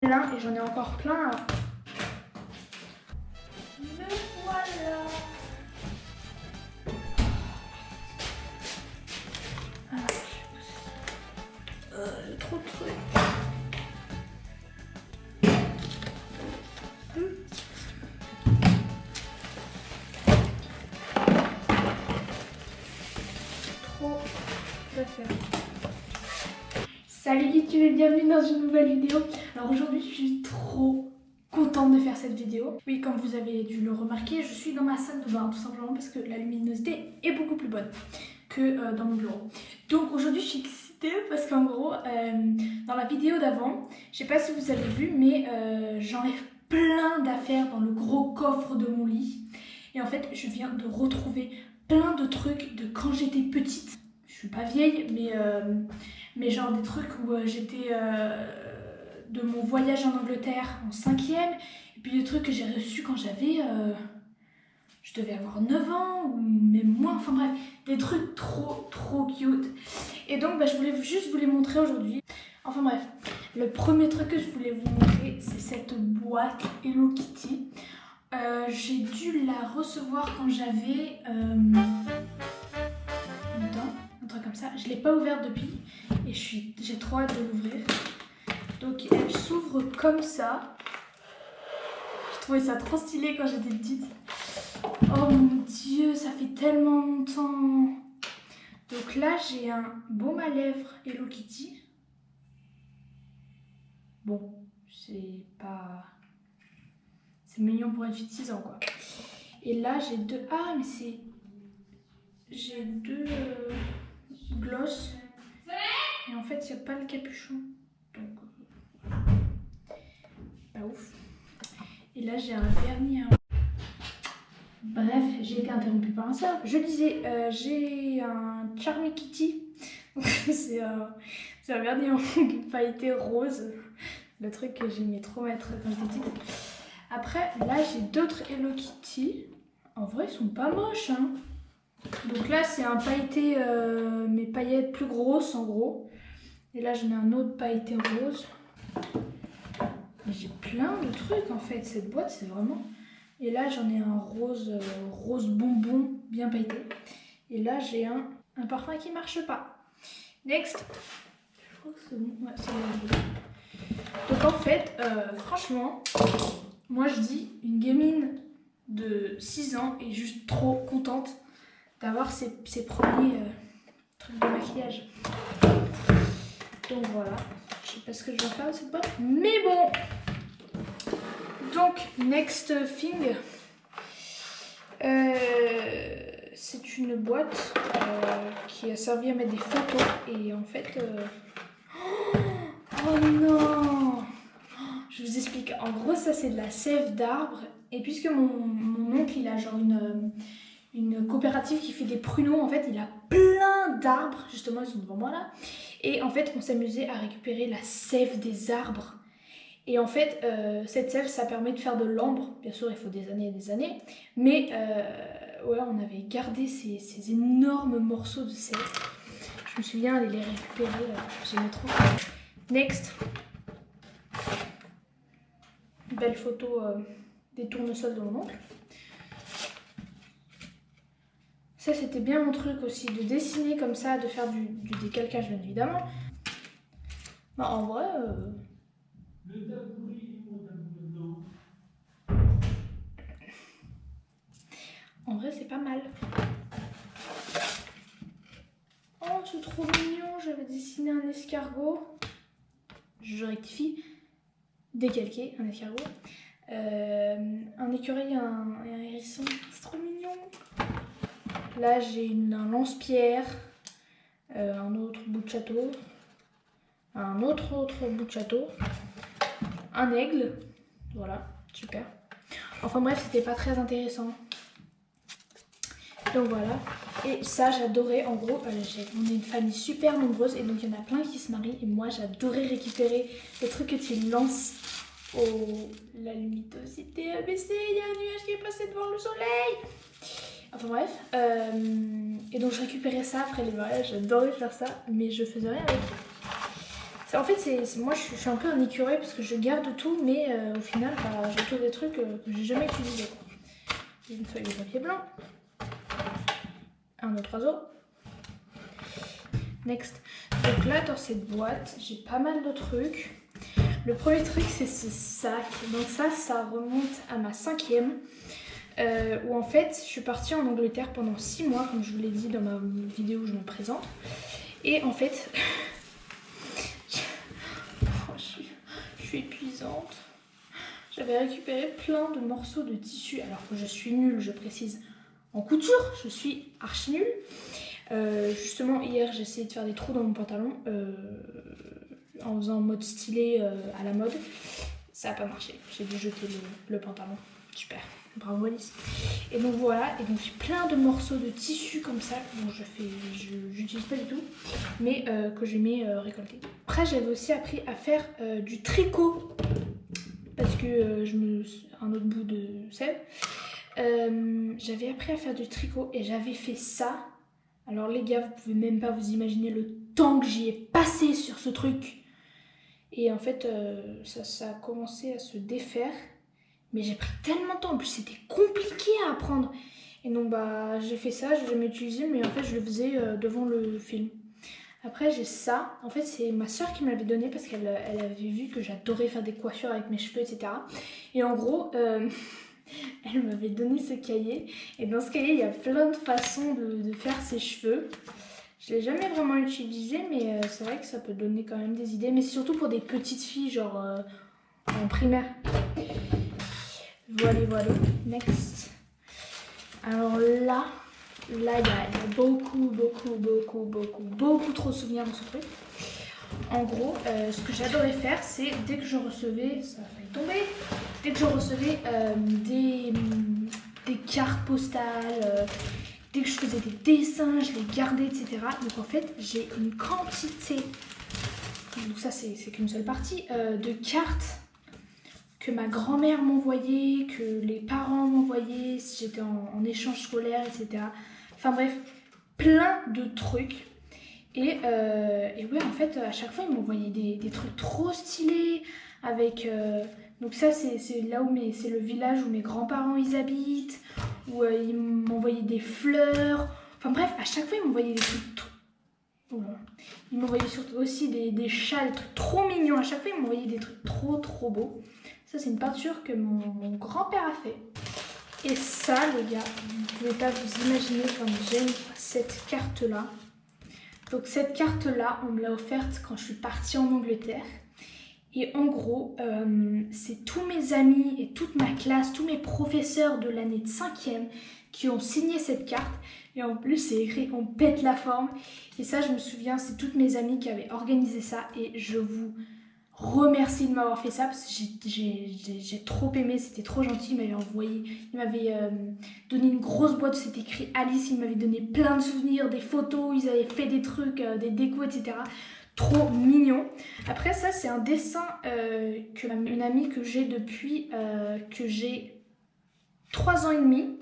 plein et j'en ai encore plein. Me voilà. Trop de trucs. Trop d'affaires. Salut YouTube et bienvenue dans une nouvelle vidéo. Alors aujourd'hui je suis trop contente de faire cette vidéo. Oui, comme vous avez dû le remarquer, je suis dans ma salle de bain tout simplement parce que la luminosité est beaucoup plus bonne que dans mon bureau. Donc aujourd'hui je suis excitée parce qu'en gros dans la vidéo d'avant, je sais pas si vous avez vu mais j'enlève plein d'affaires dans le gros coffre de mon lit. Et en fait je viens de retrouver plein de trucs de quand j'étais petite. Je suis pas vieille mais genre des trucs où j'étais de mon voyage en Angleterre en 5e. Et puis des trucs que j'ai reçus quand j'avais... je devais avoir 9 ans ou même moins, enfin bref, des trucs trop cute. Et donc je voulais juste vous les montrer aujourd'hui. Enfin bref, le premier truc que je voulais vous montrer, c'est cette boîte Hello Kitty. J'ai dû la recevoir quand j'avais... un truc comme ça. Je ne l'ai pas ouverte depuis et j'ai trop hâte de l'ouvrir. Donc elle s'ouvre comme ça. Je trouvais ça trop stylé quand j'étais petite. Oh mon dieu, ça fait tellement longtemps. Donc là j'ai un baume à lèvres Hello Kitty. Bon, c'est pas... c'est mignon pour une fille de 6 ans quoi. Et là j'ai deux... ah mais c'est... j'ai deux gloss. Et en fait il n'y a pas le capuchon. Donc... pas ouf. Et là j'ai un vernis à... Bref, j'ai été interrompue par un sort. Je disais, j'ai un Charmy Kitty. C'est un vernis en pailleté rose. Le truc que j'aimais trop mettre quand j'étais petite. Après, là j'ai d'autres Hello Kitty. En vrai, ils sont pas moches. Hein. Donc là, c'est un pailleté, mes paillettes plus grosses en gros. Et là, j'en ai un autre pailleté rose. J'ai plein de trucs en fait. Cette boîte, c'est vraiment... Et là, j'en ai un rose, rose bonbon bien pailleté. Et là, j'ai un parfum qui marche pas. Next. Je crois que c'est bon. Ouais, c'est bon. Donc en fait, franchement, moi je dis, une gamine de 6 ans est juste trop contente d'avoir ses premiers trucs de maquillage. Donc voilà. Je sais pas ce que je vais faire de cette boîte. Mais bon. Donc, next thing, c'est une boîte qui a servi à mettre des photos et en fait, oh non, je vous explique, en gros ça c'est de la sève d'arbre et puisque mon oncle il a genre une coopérative qui fait des pruneaux, en fait il a plein d'arbres, justement ils sont devant moi là, et en fait on s'amusait à récupérer la sève des arbres. Et en fait, cette sève, ça permet de faire de l'ambre. Bien sûr, il faut des années et des années. Mais ouais, on avait gardé ces énormes morceaux de sève. Je me souviens aller les récupérer. J'aimais trop. Next. Belle photo des tournesols de mon oncle. Ça, c'était bien mon truc aussi, de dessiner comme ça, de faire du décalcage, bien évidemment. Non, en vrai... en vrai, c'est pas mal. Oh, c'est trop mignon. J'avais dessiné un escargot. Je rectifie. Décalqué, un escargot. Un écureuil et un hérisson. C'est trop mignon. Là, j'ai un lance-pierre. Un autre bout de château. Un autre bout de château. Un aigle. Voilà, super. Enfin bref, c'était pas très intéressant. Donc voilà, et ça j'adorais, en gros, on est une famille super nombreuse et donc il y en a plein qui se marient et moi j'adorais récupérer les trucs que tu lances. Oh, la luminosité a baissé, il y a un nuage qui est passé devant le soleil. Enfin bref, et donc je récupérais ça après les mariages, j'adorais faire ça, mais je faisais rien avec. En fait, moi je suis un peu un écureuil parce que je garde tout, mais au final, bah, j'ai toujours des trucs que j'ai jamais utilisés. J'ai une feuille de papier blanc, un autre oiseau. Next. Donc là, dans cette boîte, j'ai pas mal de trucs. Le premier truc, c'est ce sac. Donc ça remonte à ma 5e. Où en fait, je suis partie en Angleterre pendant 6 mois, comme je vous l'ai dit dans ma vidéo où je me présente. Et en fait, je suis épuisante. J'avais récupéré plein de morceaux de tissu, alors que je suis nulle, je précise, en couture. Je suis archi nulle. Justement, hier, j'ai essayé de faire des trous dans mon pantalon en faisant en mode stylé à la mode. Ça n'a pas marché. J'ai dû jeter le pantalon. Super. Bravo Alice. Et donc voilà, et donc j'ai plein de morceaux de tissu comme ça dont j'utilise pas du tout, mais que j'aimais récolter. Après j'avais aussi appris à faire du tricot parce que un autre bout de sève. J'avais appris à faire du tricot et j'avais fait ça. Alors les gars, vous pouvez même pas vous imaginer le temps que j'y ai passé sur ce truc. Et en fait, ça a commencé à se défaire. Mais j'ai pris tellement de temps, en plus c'était compliqué à apprendre. Et donc bah j'ai fait ça, je l'ai jamais utilisé, mais en fait je le faisais devant le film. Après j'ai ça, en fait c'est ma soeur qui me l'avait donné parce qu'elle avait vu que j'adorais faire des coiffures avec mes cheveux, etc. Et en gros, elle m'avait donné ce cahier. Et dans ce cahier il y a plein de façons de faire ses cheveux. Je l'ai jamais vraiment utilisé, mais c'est vrai que ça peut donner quand même des idées. Mais c'est surtout pour des petites filles, genre en primaire. Voilà, next. Alors là, il y a beaucoup trop de souvenirs dans ce truc. En gros, ce que j'adorais faire, c'est dès que je recevais, ça a failli tomber, dès que je recevais des cartes postales, dès que je faisais des dessins, je les gardais, etc. Donc en fait, j'ai une quantité, donc ça c'est qu'une seule partie, de cartes que ma grand-mère m'envoyait, que les parents m'envoyaient si j'étais en échange scolaire, etc. Enfin bref, plein de trucs. Et ouais, en fait, à chaque fois, ils m'envoyaient des trucs trop stylés avec... donc ça, c'est là où c'est le village où mes grands-parents ils habitent, où ils m'envoyaient des fleurs. Enfin bref, à chaque fois, ils m'envoyaient des trucs trop... Ils m'envoyaient surtout aussi des chats, des trucs trop mignons. À chaque fois, ils m'envoyaient des trucs trop beaux. Ça, c'est une peinture que mon grand-père a fait. Et ça, les gars, vous ne pouvez pas vous imaginer comme j'aime cette carte-là. Donc cette carte-là, on me l'a offerte quand je suis partie en Angleterre. Et en gros, c'est tous mes amis et toute ma classe, tous mes professeurs de l'année de 5e qui ont signé cette carte. Et en plus, c'est écrit « On pète la forme ». Et ça, je me souviens, c'est toutes mes amies qui avaient organisé ça. Et je vous remercie de m'avoir fait ça parce que j'ai trop aimé, c'était trop gentil. Il m'avait donné une grosse boîte, c'était écrit Alice, il m'avait donné plein de souvenirs, des photos, ils avaient fait des trucs, des décos, etc. Trop mignon. Après ça, c'est un dessin une amie que j'ai depuis que j'ai 3 ans et demi,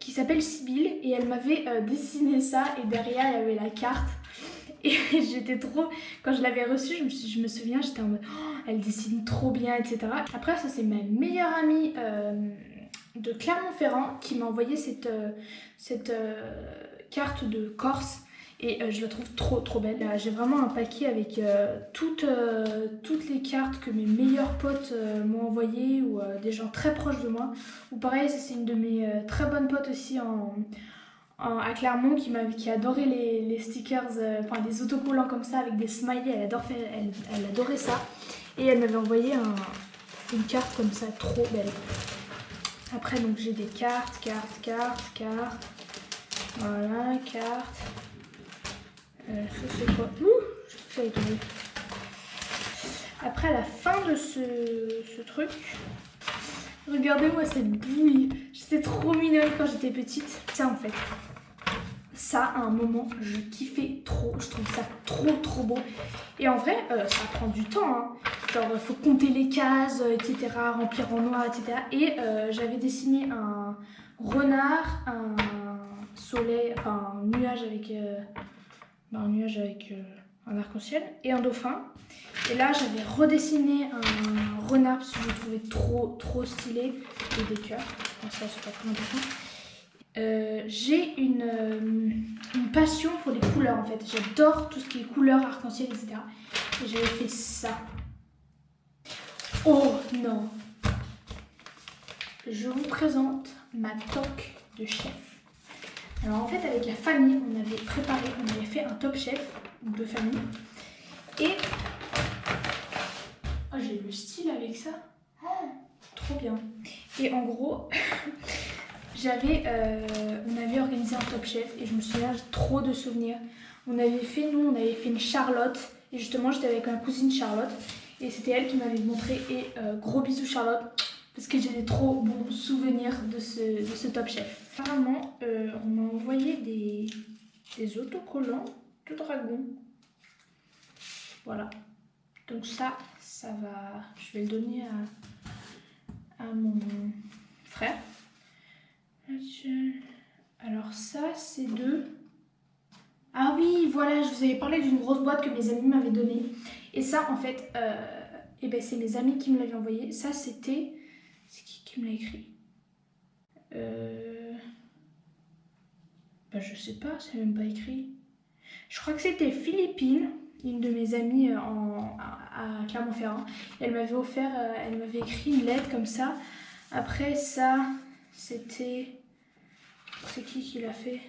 qui s'appelle Sybille, et elle m'avait dessiné ça, et derrière il y avait la carte. Et j'étais trop... Quand je l'avais reçue, je me souviens, j'étais en mode oh, elle dessine trop bien, etc. Après, ça, c'est ma meilleure amie de Clermont-Ferrand qui m'a envoyé cette carte de Corse. Et je la trouve trop belle. J'ai vraiment un paquet avec toutes les cartes que mes meilleurs potes m'ont envoyées, ou des gens très proches de moi. Ou pareil, c'est une de mes très bonnes potes aussi à Clermont qui adorait les stickers, enfin des autocollants comme ça avec des smileys. Elle adorait ça. Et elle m'avait envoyé une carte comme ça, trop belle. Après, donc j'ai des cartes. Voilà, cartes. Ça c'est quoi? Ouh, je crois que ça allait tomber. Après, à la fin de ce truc, regardez-moi cette bouille. J'étais trop mignonne quand j'étais petite. Ça en fait. Ça, à un moment, je kiffais trop. Je trouve ça trop beau. Et en vrai, ça prend du temps. Hein. Genre, il faut compter les cases, etc. Remplir en noir, etc. Et j'avais dessiné un renard, un soleil, enfin un nuage avec... un arc-en-ciel et un dauphin. Et là, j'avais redessiné un renard parce que je le trouvais trop stylé. Et des cœurs. Bon, ça, c'est pas très important. J'ai une passion pour les couleurs en fait. J'adore tout ce qui est couleurs, arc-en-ciel, etc. Et j'avais fait ça. Oh non! Je vous présente ma toque de chef. Alors en fait avec la famille, on avait fait un top chef de famille. Et oh, j'ai le style avec ça. Oh, trop bien. Et en gros, on avait organisé un top chef et je me souviens trop de souvenirs. On avait fait une Charlotte. Et justement, j'étais avec ma cousine Charlotte. Et c'était elle qui m'avait montré. Et gros bisous Charlotte. Parce que j'ai des trop bons souvenirs de ce top chef. Apparemment, on m'a envoyé des autocollants de dragon. Voilà. Donc ça va. Je vais le donner à mon frère. Alors ça, c'est de... Ah oui, voilà, je vous avais parlé d'une grosse boîte que mes amis m'avaient donnée. Et ça, en fait, c'est mes amis qui me l'avaient envoyé. Ça, c'était... C'est qui me l'a écrit? Je sais pas, c'est même pas écrit. Je crois que c'était Philippine, une de mes amies à Clermont-Ferrand. Elle m'avait écrit une lettre comme ça. Après ça, c'était... C'est qui l'a fait?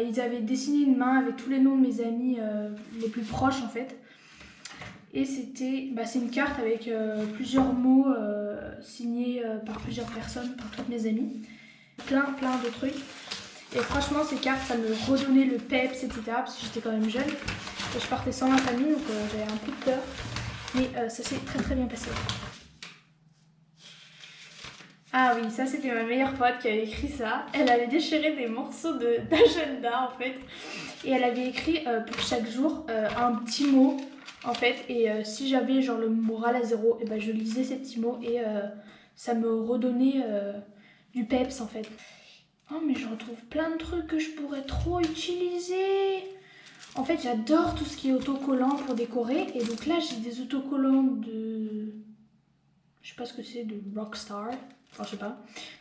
Ils avaient dessiné une main avec tous les noms de mes amis les plus proches en fait. Et c'est une carte avec plusieurs mots signés par plusieurs personnes, par toutes mes amies. Plein de trucs. Et franchement, ces cartes, ça me redonnait le peps, etc. Parce que j'étais quand même jeune. Et je partais sans ma famille, donc j'avais un peu peur. Mais ça s'est très bien passé. Ah oui, ça c'était ma meilleure pote qui avait écrit ça. Elle avait déchiré des morceaux d'agenda en fait. Et elle avait écrit pour chaque jour un petit mot en fait. Et si j'avais genre le moral à zéro, et je lisais ces petits mots et ça me redonnait du peps en fait. Oh mais je retrouve plein de trucs que je pourrais trop utiliser. En fait j'adore tout ce qui est autocollant pour décorer. Et donc là j'ai des autocollants de... Je sais pas ce que c'est, de Rockstar. Enfin, je sais pas.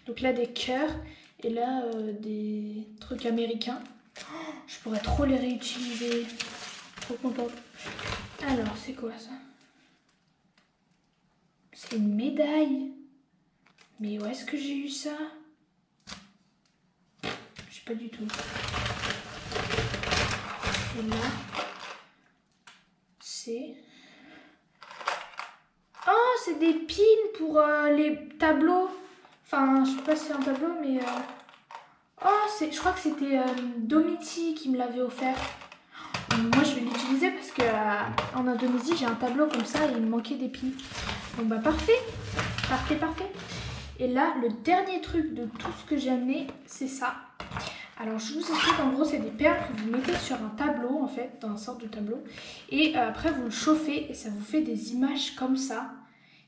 Donc là, des cœurs. Et là, des trucs américains. Oh, je pourrais trop les réutiliser. Trop contente. Alors, c'est quoi ça? C'est une médaille. Mais où est-ce que j'ai eu ça? Je sais pas du tout. Et là, c'est... Oh, c'est des pins pour les tableaux. Enfin, je sais pas si c'est un tableau, mais... Oh, je crois que c'était Domiti qui me l'avait offert. Moi, je vais l'utiliser parce que en Indonésie, j'ai un tableau comme ça et il me manquait des pins. Donc, parfait. Parfait. Et là, le dernier truc de tout ce que j'ai amené, c'est ça. Alors, je vous explique, en gros, c'est des perles que vous mettez sur un tableau, en fait, dans une sorte de tableau. Et après, vous le chauffez et ça vous fait des images comme ça.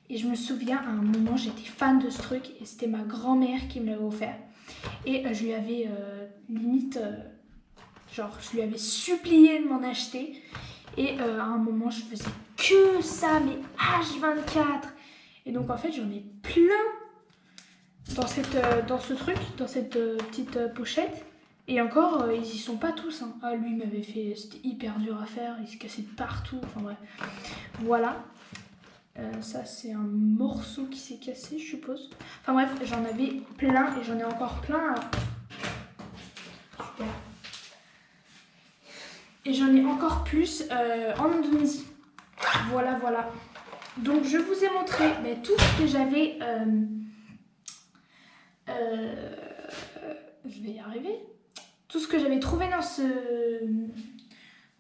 Et je me souviens, à un moment, j'étais fan de ce truc et c'était ma grand-mère qui me l'avait offert. Et je lui avais je lui avais supplié de m'en acheter. Et à un moment, je faisais que ça, mais H24. Et donc, en fait, j'en ai plein dans ce truc, dans cette petite pochette. Et encore, ils y sont pas tous. Hein. Ah, lui, il m'avait fait... C'était hyper dur à faire. Il se cassait de partout. Enfin, bref. Voilà. Ça, c'est un morceau qui s'est cassé, je suppose. Enfin, bref, j'en avais plein. Et j'en ai encore plein. Alors... Super. Et j'en ai encore plus en Indonésie. Voilà. Donc, je vous ai montré tout ce que j'avais... je vais y arriver. Tout ce que j'avais trouvé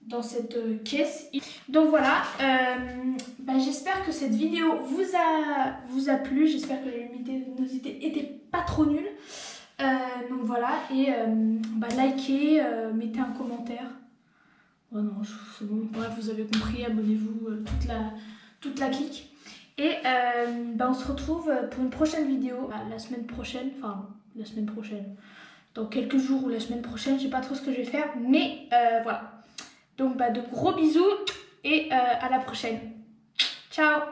dans cette caisse. Donc voilà, j'espère que cette vidéo vous a plu. J'espère que la luminosité était pas trop nulle. Donc voilà, et likez, mettez un commentaire. Oh non, c'est bon, bref, vous avez compris, abonnez-vous, toute la clique. Et on se retrouve pour une prochaine vidéo la semaine prochaine, dans quelques jours ou la semaine prochaine, je sais pas trop ce que je vais faire, mais voilà. Donc de gros bisous et à la prochaine. Ciao!